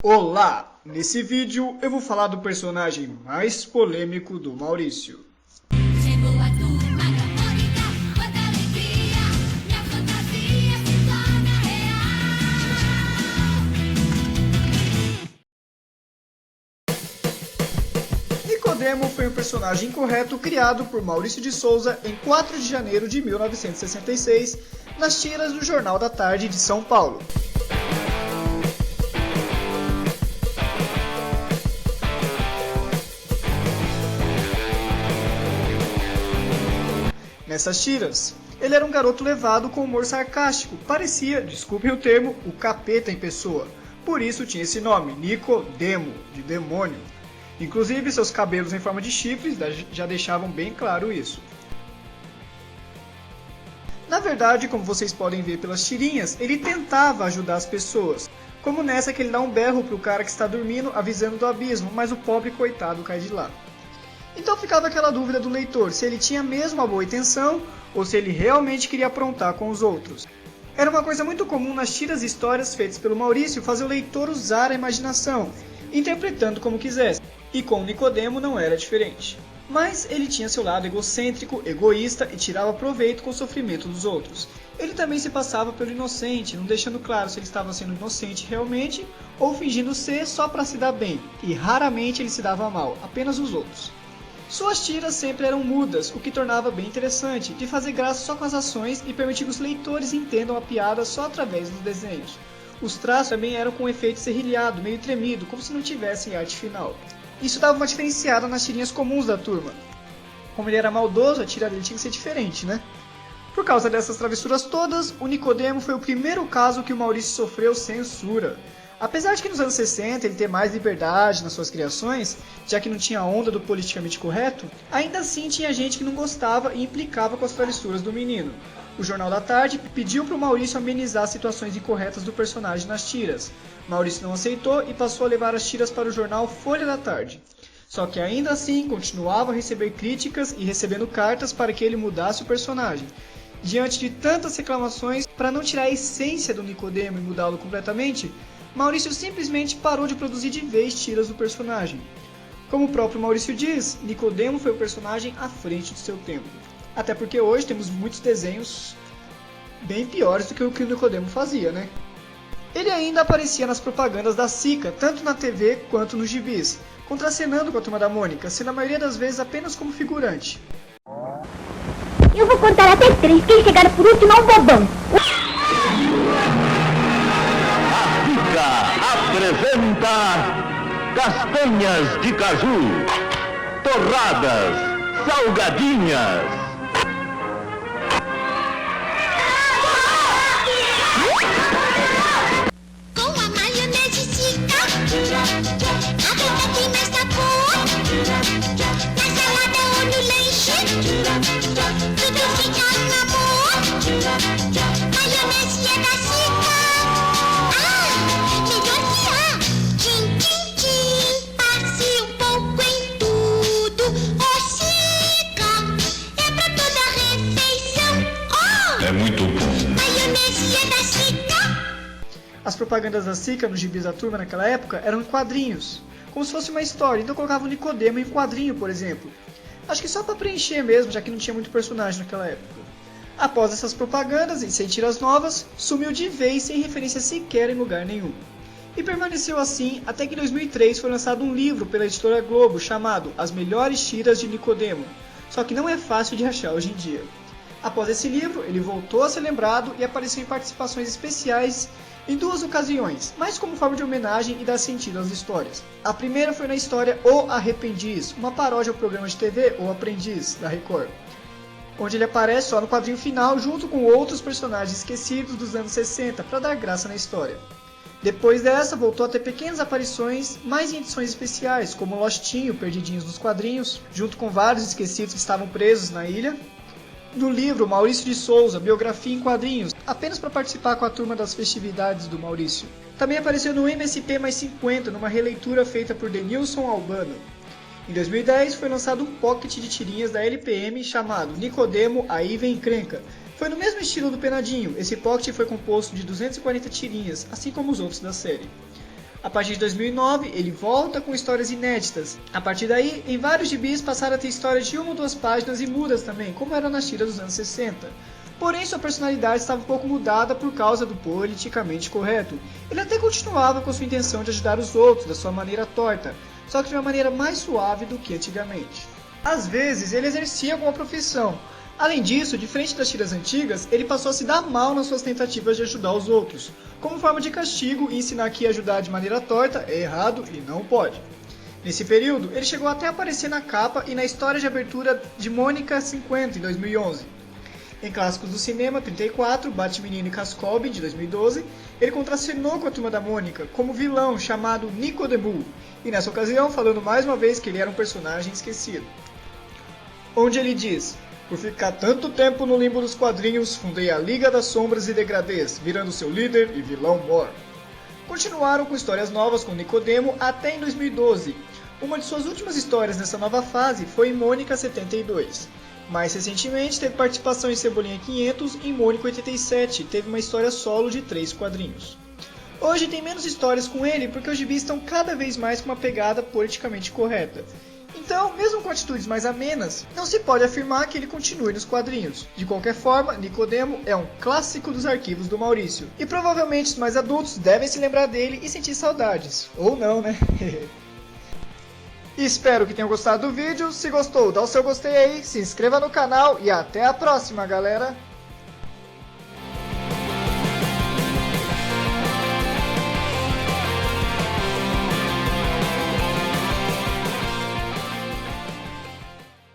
Olá! Nesse vídeo eu vou falar do personagem mais polêmico do Maurício. Chegou a turma da Mônica, quanta alegria, minha fantasia se torna real. Nicodemo foi um personagem incorreto criado por Maurício de Souza em 4 de janeiro de 1966, nas tiras do Jornal da Tarde de São Paulo. Nessas tiras, ele era um garoto levado com humor sarcástico, parecia, desculpem o termo, o capeta em pessoa. Por isso tinha esse nome, Nicodemo, de demônio. Inclusive, seus cabelos em forma de chifres já deixavam bem claro isso. Na verdade, como vocês podem ver pelas tirinhas, ele tentava ajudar as pessoas. Como nessa que ele dá um berro pro cara que está dormindo, avisando do abismo, mas o pobre coitado cai de lá. Então ficava aquela dúvida do leitor, se ele tinha mesmo a boa intenção, ou se ele realmente queria aprontar com os outros. Era uma coisa muito comum nas tiras e histórias feitas pelo Maurício fazer o leitor usar a imaginação, interpretando como quisesse, e com Nicodemo não era diferente. Mas ele tinha seu lado egocêntrico, egoísta e tirava proveito com o sofrimento dos outros. Ele também se passava pelo inocente, não deixando claro se ele estava sendo inocente realmente ou fingindo ser só para se dar bem, e raramente ele se dava mal, apenas os outros. Suas tiras sempre eram mudas, o que tornava bem interessante, de fazer graça só com as ações e permitir que os leitores entendam a piada só através dos desenhos. Os traços também eram com efeito serrilhado, meio tremido, como se não tivessem arte final. Isso dava uma diferenciada nas tirinhas comuns da turma. Como ele era maldoso, a tira dele tinha que ser diferente, né? Por causa dessas travessuras todas, o Nicodemo foi o primeiro caso que o Maurício sofreu censura. Apesar de que nos anos 60 ele ter mais liberdade nas suas criações, já que não tinha onda do politicamente correto, ainda assim tinha gente que não gostava e implicava com as travessuras do menino. O Jornal da Tarde pediu para o Maurício amenizar as situações incorretas do personagem nas tiras. Maurício não aceitou e passou a levar as tiras para o jornal Folha da Tarde. Só que ainda assim continuava a receber críticas e recebendo cartas para que ele mudasse o personagem. Diante de tantas reclamações, para não tirar a essência do Nicodemo e mudá-lo completamente, Maurício simplesmente parou de produzir de vez tiras do personagem. Como o próprio Maurício diz, Nicodemo foi o personagem à frente do seu tempo. Até porque hoje temos muitos desenhos bem piores do que o Nicodemo fazia, né? Ele ainda aparecia nas propagandas da Sica, tanto na TV quanto nos gibis, contracenando com a Turma da Mônica, sendo a maioria das vezes apenas como figurante. Eu vou contar até 3, quem chegar por último é um bobão. Apresenta castanhas de caju, torradas, salgadinhas. Com a maionese Sica, a vida tem mais sabor. Na salada ou no lanche, tudo fica um amor. Maionese é da Sica. Melhor que há. Tchim, tchim, tchim, passe um pouco em tudo. O Sica é pra toda refeição. Oh! É muito bom. Maionese é da Sica. As propagandas da Sica nos gibis da Turma naquela época eram em quadrinhos, como se fosse uma história, então colocava o Nicodemo em quadrinho, por exemplo. Acho que só para preencher mesmo, já que não tinha muito personagem naquela época. Após essas propagandas e sem tiras novas, sumiu de vez sem referência sequer em lugar nenhum. E permaneceu assim até que em 2003 foi lançado um livro pela editora Globo chamado As Melhores Tiras de Nicodemo, só que não é fácil de achar hoje em dia. Após esse livro, ele voltou a ser lembrado e apareceu em participações especiais em 2 ocasiões, mas como forma de homenagem e dar sentido às histórias. A primeira foi na história O Arrependiz, uma paródia ao programa de TV O Aprendiz, da Record, onde ele aparece só no quadrinho final junto com outros personagens esquecidos dos anos 60 para dar graça na história. Depois dessa, voltou a ter pequenas aparições, mais em edições especiais, como Lostinho, Perdidinhos nos Quadrinhos, junto com vários esquecidos que estavam presos na ilha. No livro Maurício de Souza, Biografia em Quadrinhos, apenas para participar com a turma das festividades do Maurício. Também apareceu no MSP mais 50, numa releitura feita por Denilson Albano. Em 2010 foi lançado um pocket de tirinhas da LPM chamado Nicodemo, Aí Vem Encrenca. Foi no mesmo estilo do Penadinho, esse pocket foi composto de 240 tirinhas, assim como os outros da série. A partir de 2009, ele volta com histórias inéditas. A partir daí, em vários gibis passaram a ter histórias de 1 ou 2 páginas e mudas também, como era nas tiras dos anos 60. Porém, sua personalidade estava um pouco mudada por causa do politicamente correto. Ele até continuava com sua intenção de ajudar os outros da sua maneira torta, só que de uma maneira mais suave do que antigamente. Às vezes, ele exercia como profissão. Além disso, diferente das tiras antigas, ele passou a se dar mal nas suas tentativas de ajudar os outros, como forma de castigo e ensinar que ajudar de maneira torta é errado e não pode. Nesse período, ele chegou até a aparecer na capa e na história de abertura de Mônica 50, em 2011. Em clássicos do cinema, 34, Bate-Menino e Cascobe, de 2012, ele contracenou com a Turma da Mônica como vilão chamado Nicodemo, e nessa ocasião falando mais uma vez que ele era um personagem esquecido. Onde ele diz: "Por ficar tanto tempo no limbo dos quadrinhos, fundei a Liga das Sombras e Degradês, virando seu líder e vilão mor." Continuaram com histórias novas com Nicodemo até em 2012. Uma de suas últimas histórias nessa nova fase foi em Mônica 72. Mais recentemente, teve participação em Cebolinha 500 e em Mônica 87, teve uma história solo de 3 quadrinhos. Hoje tem menos histórias com ele porque os gibis estão cada vez mais com uma pegada politicamente correta. Então, mesmo com atitudes mais amenas, não se pode afirmar que ele continue nos quadrinhos. De qualquer forma, Nicodemo é um clássico dos arquivos do Maurício, e provavelmente os mais adultos devem se lembrar dele e sentir saudades. Ou não, né? Espero que tenham gostado do vídeo. Se gostou, dá o seu gostei aí, se inscreva no canal e até a próxima, galera!